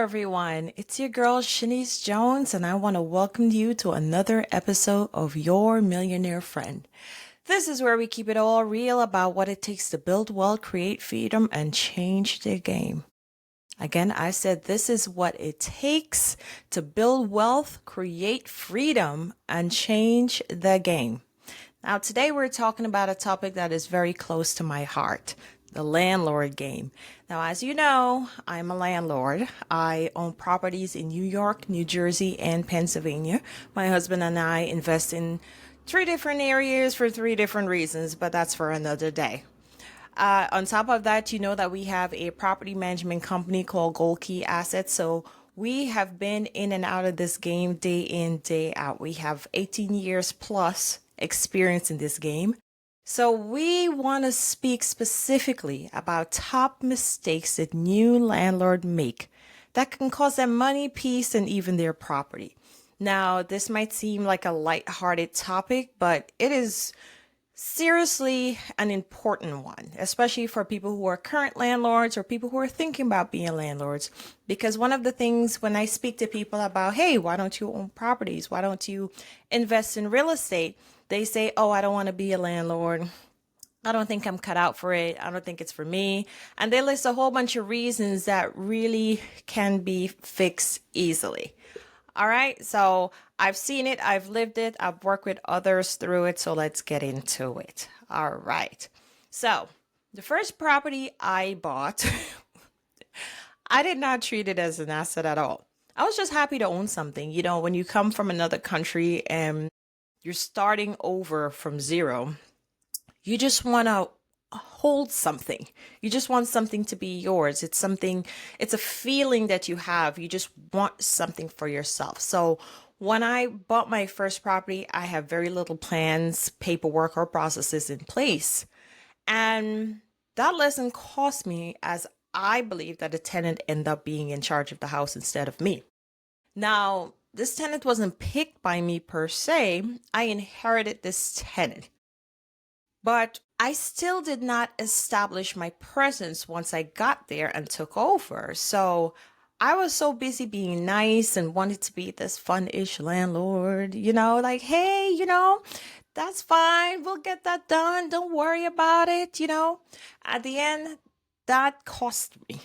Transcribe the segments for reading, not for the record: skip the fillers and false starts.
everyone. It's your girl, Shanice Jones, and I want to welcome you to another episode of Your Millionaire Friend. This is where we keep it all real about what it takes to build wealth, create freedom, and change the game. Again, I said this is what it takes to build wealth, create freedom, and change the game. Now, today we're talking about a topic that is very close to my heart, the landlord game. Now, as you know, I'm a landlord. I own properties in New York, New Jersey, and Pennsylvania. My husband and I invest in three different areas for three different reasons, but that's for another day. On top of that, you know that we have a property management company called Gold Key Assets. So we have been in and out of this game day in, day out. We have 18 years plus experience in this game. So we want to speak specifically about top mistakes that new landlords make that can cost them money, peace, and even their property. Now, this might seem like a lighthearted topic, but it is seriously an important one, especially for people who are current landlords or people who are thinking about being landlords. Because one of the things when I speak to people about, hey, why don't you own properties? Why don't you invest in real estate? They say, oh, I don't want to be a landlord. I don't think I'm cut out for it. I don't think it's for me. And they list a whole bunch of reasons that really can be fixed easily. All right. So I've seen it. I've lived it. I've worked with others through it. So let's get into it. All right. So the first property I bought, I did not treat it as an asset at all. I was just happy to own something. You know, when you come from another country and you're starting over from zero, you just want to hold something. You just want something to be yours. It's something, it's a feeling that you have. You just want something for yourself. So when I bought my first property, I have very little plans, paperwork, or processes in place. And that lesson cost me, as I believe that the tenant ended up being in charge of the house instead of me. Now, this tenant wasn't picked by me per se. I inherited this tenant. But I still did not establish my presence once I got there and took over. So I was so busy being nice and wanted to be this fun-ish landlord, like, hey, that's fine. We'll get that done. Don't worry about it. At the end, that cost me.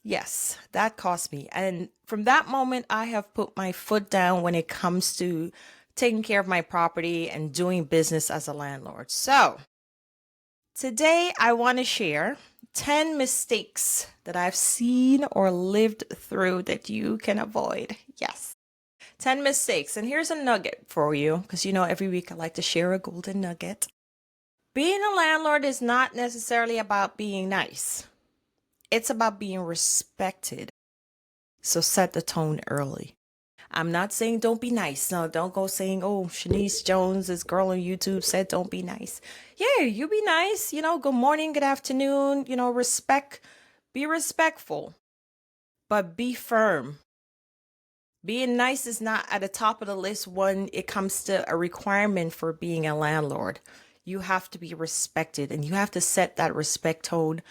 Yes, that cost me. And from that moment, I have put my foot down when it comes to taking care of my property and doing business as a landlord. So today I want to share 10 mistakes that I've seen or lived through that you can avoid. Yes, 10 mistakes. And here's a nugget for you, because every week I like to share a golden nugget. Being a landlord is not necessarily about being nice. It's about being respected. So set the tone early. I'm not saying don't be nice. No, don't go saying, oh, Shanice Jones, this girl on YouTube said don't be nice. Yeah, you be nice. Good morning, good afternoon. Be respectful, but be firm. Being nice is not at the top of the list when it comes to a requirement for being a landlord. You have to be respected, and you have to set that respect tone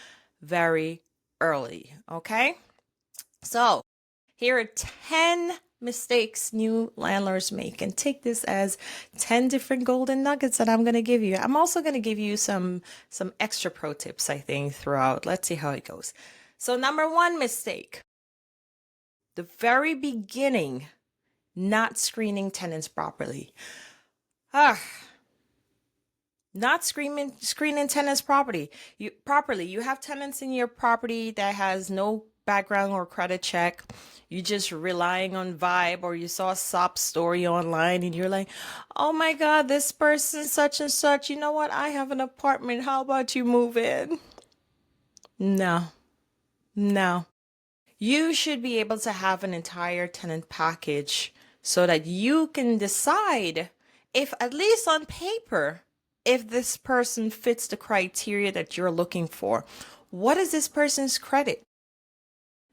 very early. Okay? So here are 10 mistakes new landlords make, and take this as 10 different golden nuggets that I'm going to give you. I'm also going to give you some extra pro tips, I think, throughout. Let's see how it goes. So number one mistake, the very beginning, not screening tenants properly. Not screening tenants properly. You have tenants in your property that has no background or credit check. You just relying on vibe, or you saw a sob story online and you're like, oh my God, this person such and such, you know what? I have an apartment. How about you move in? No. You should be able to have an entire tenant package so that you can decide if, at least on paper, if this person fits the criteria that you're looking for. What is this person's credit?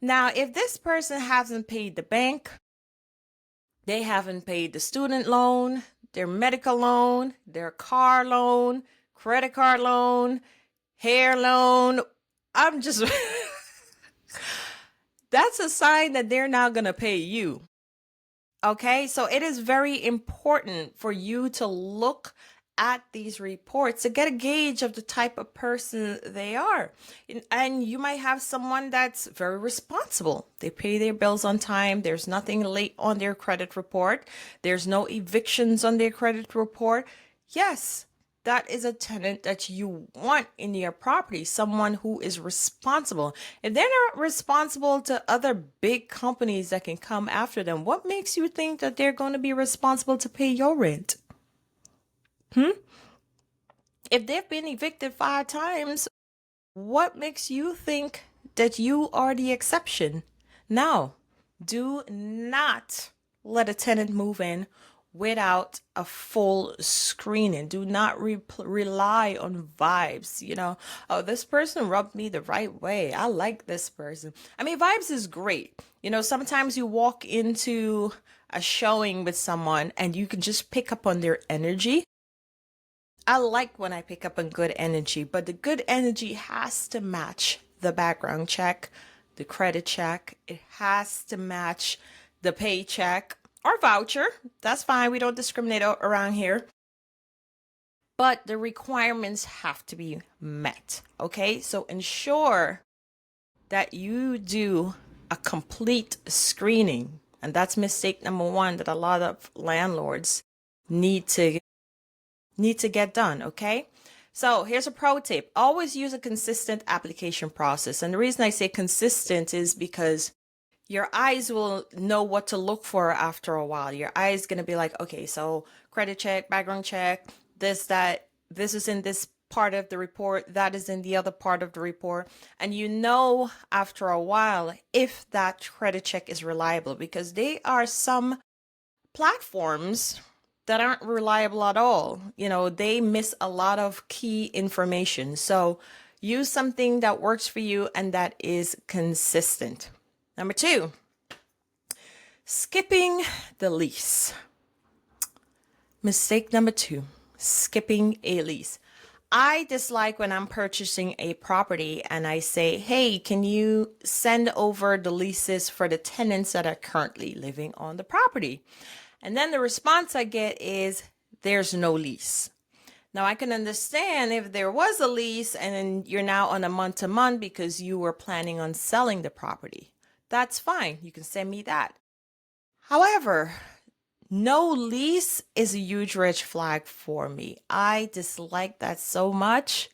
Now, if this person hasn't paid the bank, they haven't paid the student loan, their medical loan, their car loan, credit card loan, hair loan, I'm just that's a sign that they're not going to pay you. Okay, so it is very important for you to look at these reports to get a gauge of the type of person they are. And you might have someone that's very responsible. They pay their bills on time. There's nothing late on their credit report. There's no evictions on their credit report. Yes, that is a tenant that you want in your property, someone who is responsible. If they're not responsible to other big companies that can come after them, what makes you think that they're going to be responsible to pay your rent? If they've been evicted 5 times, what makes you think that you are the exception? Now, do not let a tenant move in without a full screening. Do not rely on vibes. Oh, this person rubbed me the right way. I like this person. I mean, vibes is great. Sometimes you walk into a showing with someone and you can just pick up on their energy. I like when I pick up on good energy, but the good energy has to match the background check, the credit check. It has to match the paycheck or voucher. That's fine. We don't discriminate around here. But the requirements have to be met. Okay, so ensure that you do a complete screening. And that's mistake number one that a lot of landlords need to get done, okay? So here's a pro tip. Always use a consistent application process. And the reason I say consistent is because your eyes will know what to look for after a while. Your eyes going to be like, okay, so credit check, background check, this, that, this is in this part of the report, that is in the other part of the report. And after a while if that credit check is reliable, because there are some platforms that aren't reliable at all. They miss a lot of key information. So use something that works for you and that is consistent. Number 2, skipping the lease. Mistake number 2, skipping a lease. I dislike when I'm purchasing a property and I say, hey, can you send over the leases for the tenants that are currently living on the property? And then the response I get is, there's no lease. Now, I can understand if there was a lease and you're now on a month-to-month because you were planning on selling the property. That's fine. You can send me that. However, no lease is a huge red flag for me. I dislike that so much.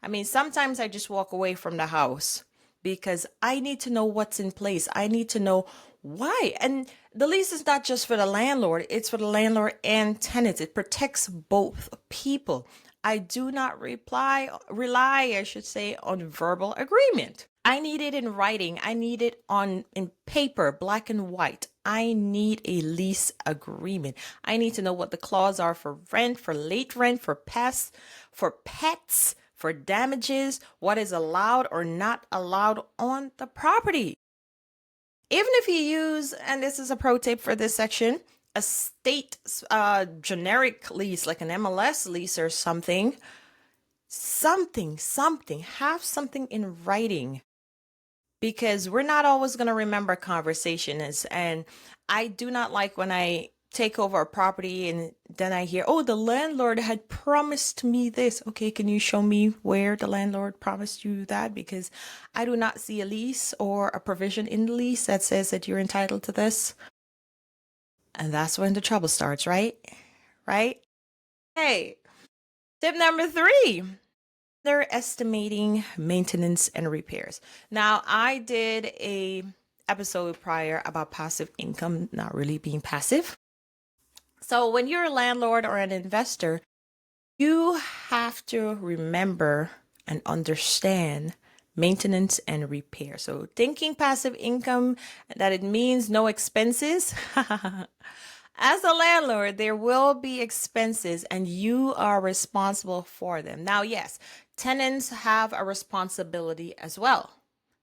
I mean, sometimes I just walk away from the house because I need to know what's in place. I need to know why. And the lease is not just for the landlord, it's for the landlord and tenants. It protects both people. I do not rely, I should say, on verbal agreement. I need it in writing. I need it in paper, black and white. I need a lease agreement. I need to know what the clauses are for rent, for late rent, for pests, for pets, for damages, what is allowed or not allowed on the property. Even if you use, and this is a pro tip for this section, a state generic lease like an MLS lease or something, have something in writing, because we're not always going to remember conversations. And I do not like when I take over a property and then I hear, oh, the landlord had promised me this. Okay, can you show me where the landlord promised you that? Because I do not see a lease or a provision in the lease that says that you're entitled to this. And that's when the trouble starts, right? Right? Hey, tip number 3. They're estimating maintenance and repairs. Now, I did a episode prior about passive income not really being passive. So when you're a landlord or an investor, you have to remember and understand maintenance and repair. So thinking passive income, that it means no expenses. As a landlord, there will be expenses and you are responsible for them. Now, yes, tenants have a responsibility as well.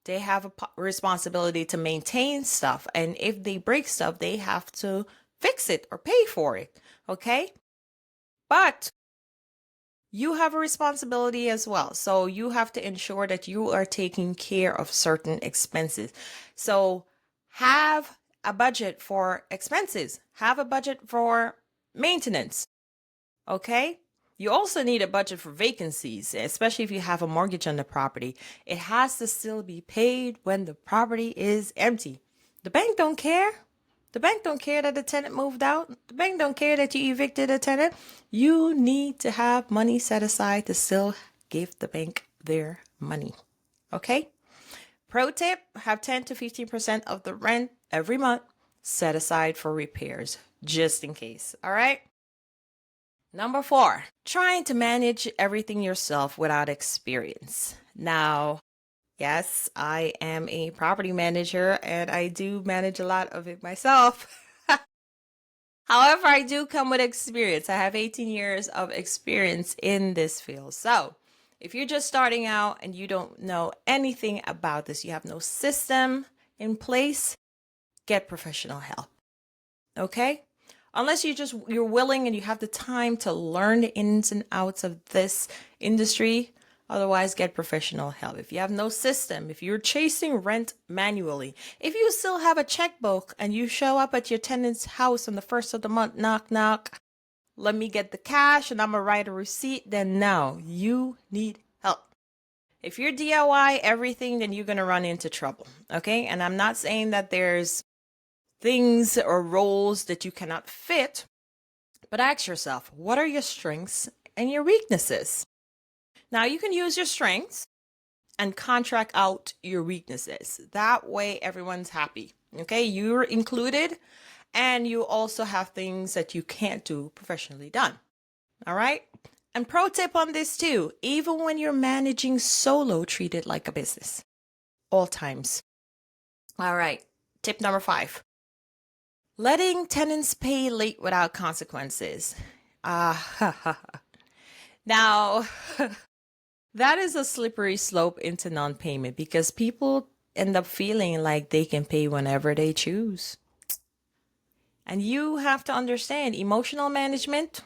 They have a responsibility to maintain stuff. And if they break stuff, they have to fix it or pay for it. Okay? But you have a responsibility as well. So you have to ensure that you are taking care of certain expenses. So have a budget for expenses, have a budget for maintenance. Okay. You also need a budget for vacancies, especially if you have a mortgage on the property. It has to still be paid when the property is empty. The bank don't care. The bank don't care that the tenant moved out. The bank don't care that you evicted a tenant. You need to have money set aside to still give the bank their money. Okay? Pro tip, have 10 to 15% of the rent every month set aside for repairs, just in case. All right? Number 4, trying to manage everything yourself without experience. Now, yes, I am a property manager and I do manage a lot of it myself. However, I do come with experience. I have 18 years of experience in this field. So, if you're just starting out and you don't know anything about this, you have no system in place, get professional help. Okay? Unless you're willing and you have the time to learn the ins and outs of this industry, otherwise get professional help. If you have no system, if you're chasing rent manually, if you still have a checkbook and you show up at your tenant's house on the first of the month, knock, knock, let me get the cash and I'm gonna write a receipt, then no, you need help. If you're DIY everything, then you're gonna run into trouble. Okay? And I'm not saying that there's things or roles that you cannot fit, but ask yourself, what are your strengths and your weaknesses? Now, you can use your strengths and contract out your weaknesses. That way, everyone's happy. Okay, you're included, and you also have things that you can't do professionally done. All right. And pro tip on this too, even when you're managing solo, treat it like a business. All times. All right. Tip number 5. Letting tenants pay late without consequences. Now, that is a slippery slope into non-payment because people end up feeling like they can pay whenever they choose. And you have to understand emotional management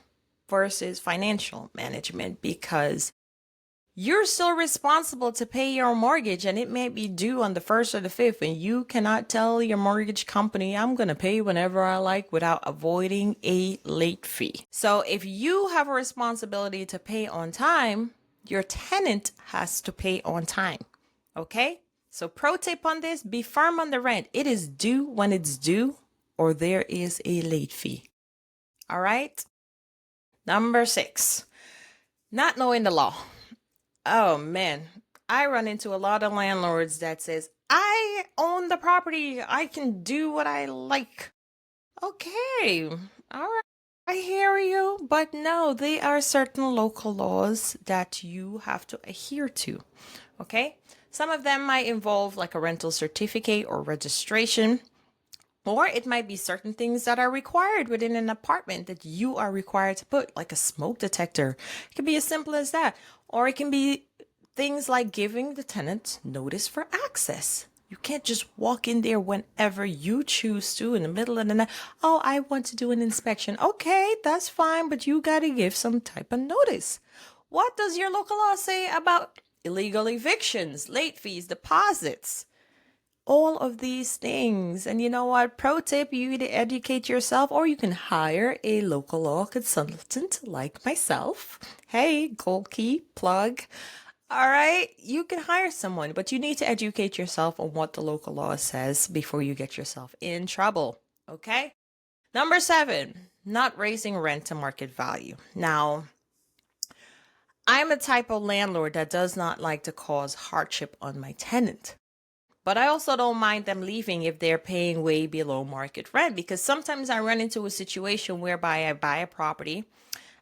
versus financial management, because you're still responsible to pay your mortgage and it may be due on the 1st or the 5th, and you cannot tell your mortgage company, I'm going to pay whenever I like without avoiding a late fee. So if you have a responsibility to pay on time, your tenant has to pay on time. Okay? So pro tip on this, be firm on the rent. It is due when it's due, or there is a late fee. All right? Number 6, not knowing the law. Oh man, I run into a lot of landlords that says, I own the property, I can do what I like. Okay, all right, I hear you, but no, there are certain local laws that you have to adhere to. Okay, some of them might involve like a rental certificate or registration. Or it might be certain things that are required within an apartment that you are required to put, like a smoke detector. It can be as simple as that. Or it can be things like giving the tenant notice for access. You can't just walk in there whenever you choose to in the middle of the night. Oh, I want to do an inspection. Okay, that's fine, but you got to give some type of notice. What does your local law say about illegal evictions, late fees, deposits? All of these things. And you know what? Pro tip, you either educate yourself or you can hire a local law consultant like myself. Hey, gold key plug. All right. You can hire someone, but you need to educate yourself on what the local law says before you get yourself in trouble. Okay. Number 7, not raising rent to market value. Now, I'm a type of landlord that does not like to cause hardship on my tenant. But I also don't mind them leaving if they're paying way below market rent, because sometimes I run into a situation whereby I buy a property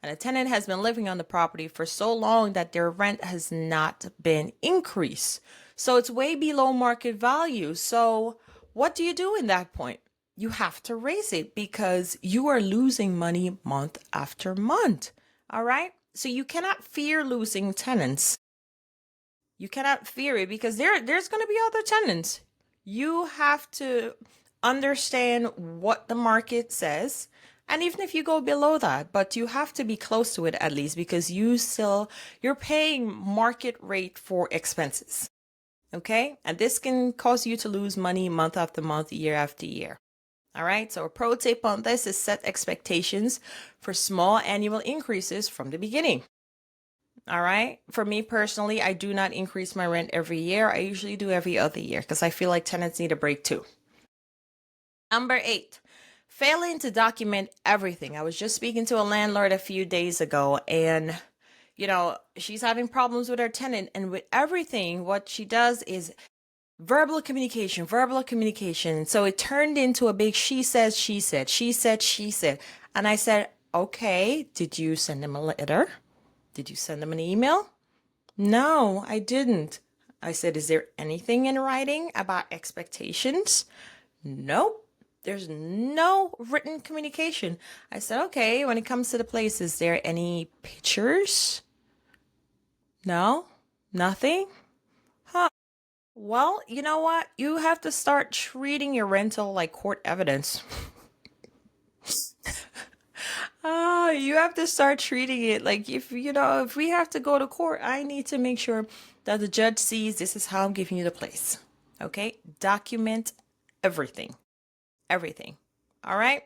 and a tenant has been living on the property for so long that their rent has not been increased. So it's way below market value. So what do you do in that point? You have to raise it because you are losing money month after month. All right. So you cannot fear losing tenants. You cannot fear it because there's going to be other tenants. You have to understand what the market says, And even if you go below that, but you have to be close to it at least because you're paying market rate for expenses. Okay? And this can cause you to lose money month after month, year after year. All right? So a pro tip on this is set expectations for small annual increases from the beginning. All right. For me personally, I do not increase my rent every year. I usually do every other year because I feel like tenants need a break too. Number 8, failing to document everything. I was just speaking to a landlord a few days ago, and she's having problems with her tenant, and with everything, what she does is verbal communication, verbal communication. So it turned into a big she says, she said, she said, she said. And I said, okay, did you send them a letter? Did you send them an email? No, I didn't. I said, is there anything in writing about expectations? Nope. There's no written communication. I said, okay, when it comes to the place, is there any pictures? No, nothing. Huh. Well, you know what? You have to start treating your rental like court evidence. You have to start treating it like if we have to go to court, I need to make sure that the judge sees this is how I'm giving you the place. Okay? Document everything. Everything. All right?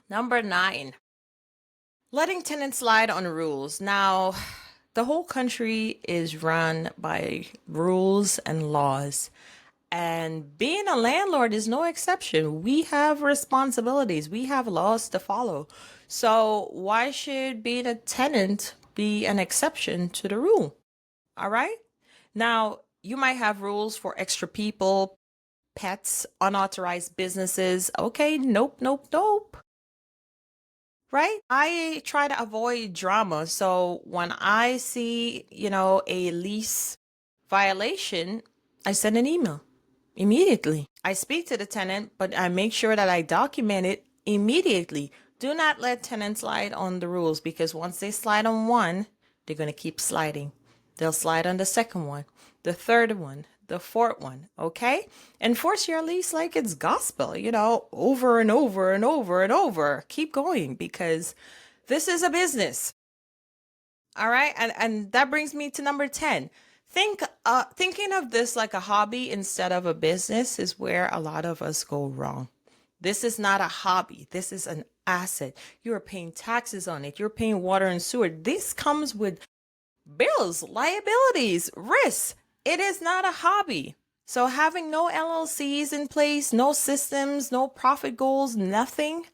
Number 9, letting tenants slide on rules. Now, the whole country is run by rules and laws. And being a landlord is no exception. We have responsibilities, we have laws to follow. So, why should being a tenant be an exception to the rule? All right. Now, you might have rules for extra people, pets, unauthorized businesses. Okay, nope, nope, nope. Right? I try to avoid drama. So when I see, a lease violation, I send an email immediately. I speak to the tenant, but I make sure that I document it immediately. Do not let tenants slide on the rules because once they slide on one, they're going to keep sliding. They'll slide on the second one, the third one, the fourth one. Okay? Enforce your lease like it's gospel, over and over and over and over. Keep going because this is a business. All right. And that brings me to number 10. Thinking of this like a hobby instead of a business is where a lot of us go wrong. This is not a hobby. This is an asset. You're paying taxes on it. You're paying water and sewer. This comes with bills, liabilities, risks. It is not a hobby. So having no LLCs in place, no systems, no profit goals, nothing,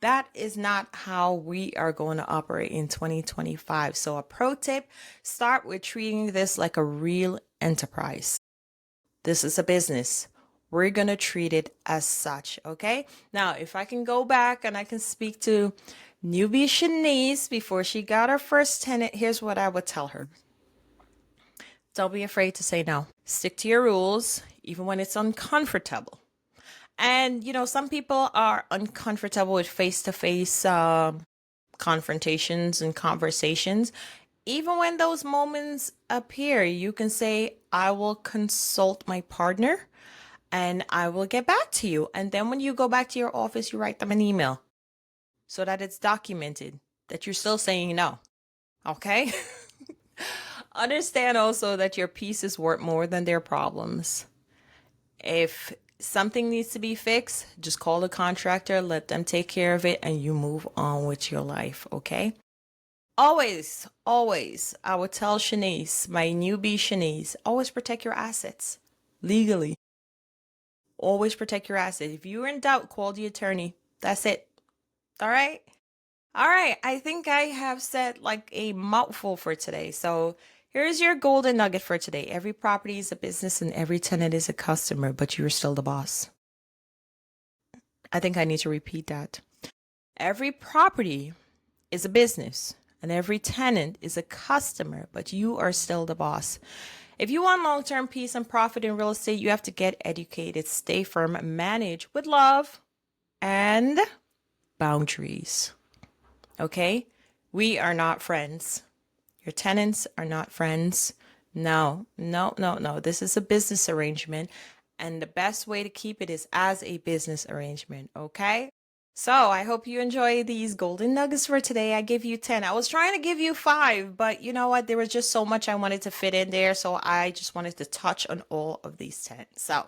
that is not how we are going to operate in 2025. So a pro tip, start with treating this like a real enterprise. This is a business. We're going to treat it as such, okay? Now, if I can go back and I can speak to newbie Shanice before she got her first tenant, here's what I would tell her. Don't be afraid to say no. Stick to your rules, even when it's uncomfortable. And, some people are uncomfortable with face-to-face confrontations and conversations. Even when those moments appear, you can say, I will consult my partner and I will get back to you. And then when you go back to your office, you write them an email so that it's documented that you're still saying no. Okay? Understand also that your peace is worth more than their problems. If something needs to be fixed, just call the contractor, let them take care of it, and you move on with your life, okay? Always, always, I would tell Shanice, my newbie Shanice, always protect your assets legally. Always protect your assets. If you're in doubt, call the attorney. That's it. All right? All right. I think I have said like a mouthful for today. So here's your golden nugget for today. Every property is a business and every tenant is a customer, but you're still the boss. I think I need to repeat that. Every property is a business and every tenant is a customer, but you are still the boss. If you want long-term peace and profit in real estate, you have to get educated, stay firm, manage with love and boundaries. Okay? We are not friends. Your tenants are not friends. No, no, no, no. This is a business arrangement. And the best way to keep it is as a business arrangement. Okay? So I hope you enjoy these golden nuggets for today. I give you 10. I was trying to give you five, but you know what? There was just so much I wanted to fit in there. So I just wanted to touch on all of these 10. So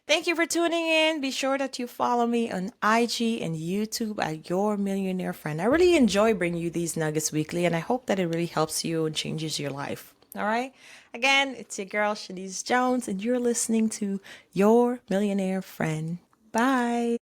thank you for tuning in. Be sure that you follow me on IG and YouTube at Your Millionaire Friend. I really enjoy bringing you these nuggets weekly, and I hope that it really helps you and changes your life. All right. Again, it's your girl, Shanice Jones, and you're listening to Your Millionaire Friend. Bye.